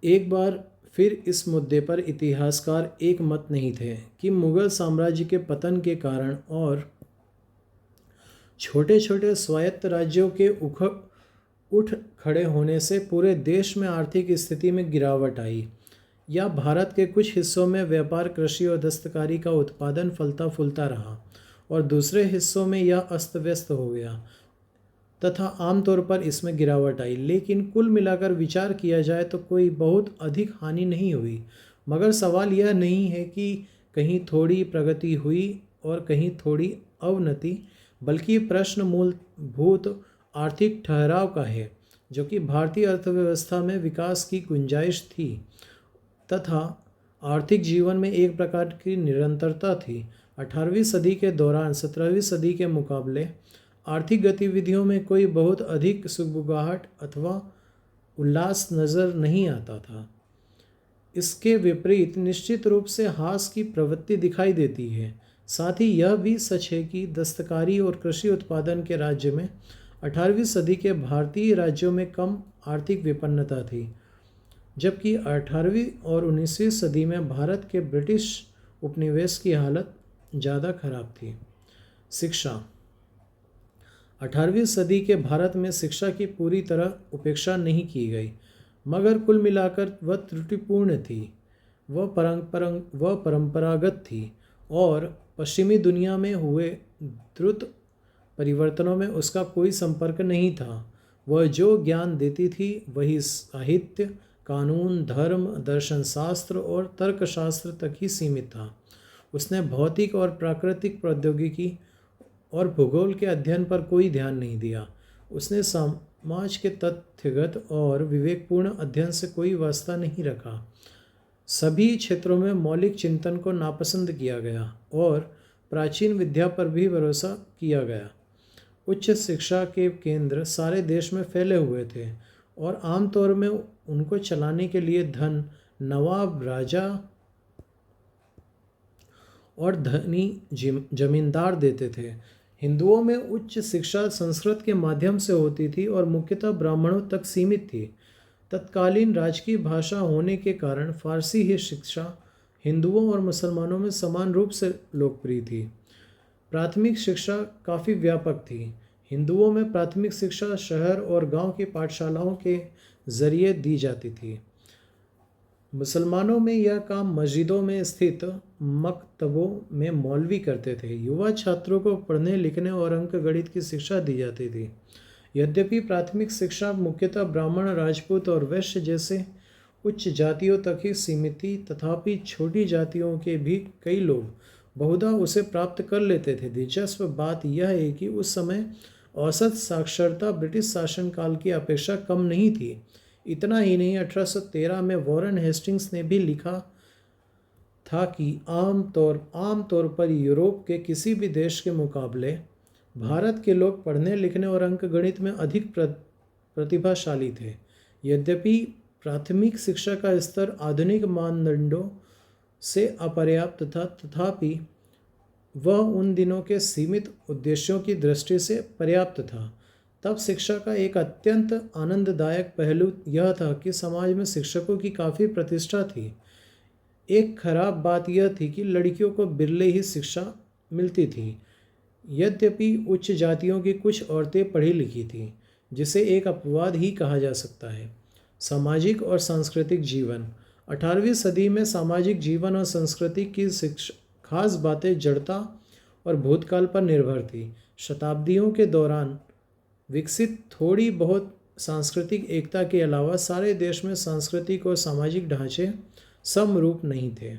एक बार फिर इस मुद्दे पर इतिहासकार एक मत नहीं थे कि मुगल साम्राज्य के पतन के कारण और छोटे छोटे स्वायत्त राज्यों के उठ खड़े होने से पूरे देश में आर्थिक स्थिति में गिरावट आई, या भारत के कुछ हिस्सों में व्यापार, कृषि और दस्तकारी का उत्पादन फलता फूलता रहा और दूसरे हिस्सों में यह अस्त व्यस्त हो गया तथा आमतौर पर इसमें गिरावट आई। लेकिन कुल मिलाकर विचार किया जाए तो कोई बहुत अधिक हानि नहीं हुई। मगर सवाल यह नहीं है कि कहीं थोड़ी प्रगति हुई और कहीं थोड़ी अवनति, बल्कि प्रश्न मूलभूत आर्थिक ठहराव का है, जो कि भारतीय अर्थव्यवस्था में विकास की गुंजाइश थी तथा आर्थिक जीवन में एक प्रकार की निरंतरता थी। 18वीं सदी के दौरान 17वीं सदी के मुकाबले आर्थिक गतिविधियों में कोई बहुत अधिक सुगबुगाहट अथवा उल्लास नज़र नहीं आता था। इसके विपरीत निश्चित रूप से हास की प्रवृत्ति दिखाई देती है। साथ ही यह भी सच है कि दस्तकारी और कृषि उत्पादन के राज्य में 18वीं सदी के भारतीय राज्यों में कम आर्थिक विपन्नता थी, जबकि 18वीं और 19वीं सदी में भारत के ब्रिटिश उपनिवेश की हालत ज़्यादा खराब थी। शिक्षा। 18वीं सदी के भारत में शिक्षा की पूरी तरह उपेक्षा नहीं की गई, मगर कुल मिलाकर वह त्रुटिपूर्ण थी, वह परंपरागत थी और पश्चिमी दुनिया में हुए द्रुत परिवर्तनों में उसका कोई संपर्क नहीं था। वह जो ज्ञान देती थी वही साहित्य, कानून, धर्म, दर्शनशास्त्र और तर्कशास्त्र तक ही सीमित था। उसने भौतिक और प्राकृतिक प्रौद्योगिकी और भूगोल के अध्ययन पर कोई ध्यान नहीं दिया। उसने समाज के तथ्यगत और विवेकपूर्ण अध्ययन से कोई वास्ता नहीं रखा। सभी क्षेत्रों में मौलिक चिंतन को नापसंद किया गया और प्राचीन विद्या पर भी भरोसा किया गया। उच्च शिक्षा के केंद्र सारे देश में फैले हुए थे और आमतौर में उनको चलाने के लिए धन नवाब, राजा और धनी जमींदार देते थे। हिंदुओं में उच्च शिक्षा संस्कृत के माध्यम से होती थी और मुख्यतः ब्राह्मणों तक सीमित थी। तत्कालीन राजकीय भाषा होने के कारण फारसी ही शिक्षा हिंदुओं और मुसलमानों में समान रूप से लोकप्रिय थी। प्राथमिक शिक्षा काफ़ी व्यापक थी। हिंदुओं में प्राथमिक शिक्षा शहर और गांव की पाठशालाओं के जरिए दी जाती थी। मुसलमानों में यह काम मस्जिदों में स्थित मकतबों में मौलवी करते थे। युवा छात्रों को पढ़ने लिखने और अंक गणित की शिक्षा दी जाती थी। यद्यपि प्राथमिक शिक्षा मुख्यतः ब्राह्मण, राजपूत और वैश्य जैसे उच्च जातियों तक ही सीमित थी, तथापि छोटी जातियों के भी कई लोग बहुधा उसे प्राप्त कर लेते थे। दिलचस्प बात यह है कि उस समय औसत साक्षरता ब्रिटिश शासनकाल की अपेक्षा कम नहीं थी। इतना ही नहीं, 1813 में वॉरेन हेस्टिंग्स ने भी लिखा था कि आमतौर पर यूरोप के किसी भी देश के मुकाबले भारत के लोग पढ़ने लिखने और अंक गणित में अधिक प्रतिभाशाली थे। यद्यपि प्राथमिक शिक्षा का स्तर आधुनिक मानदंडों से अपर्याप्त था, तथापि वह उन दिनों के सीमित उद्देश्यों की दृष्टि से पर्याप्त था। तब शिक्षा का एक अत्यंत आनंददायक पहलू यह था कि समाज में शिक्षकों की काफ़ी प्रतिष्ठा थी। एक खराब बात यह थी कि लड़कियों को बिरले ही शिक्षा मिलती थी। यद्यपि उच्च जातियों की कुछ औरतें पढ़ी लिखी थीं, जिसे एक अपवाद ही कहा जा सकता है। सामाजिक और सांस्कृतिक जीवन। 18वीं सदी में सामाजिक जीवन और संस्कृति की खास बातें जड़ता और भूतकाल पर निर्भर थी। शताब्दियों के दौरान विकसित थोड़ी बहुत सांस्कृतिक एकता के अलावा सारे देश में सांस्कृतिक और सामाजिक ढांचे समरूप नहीं थे।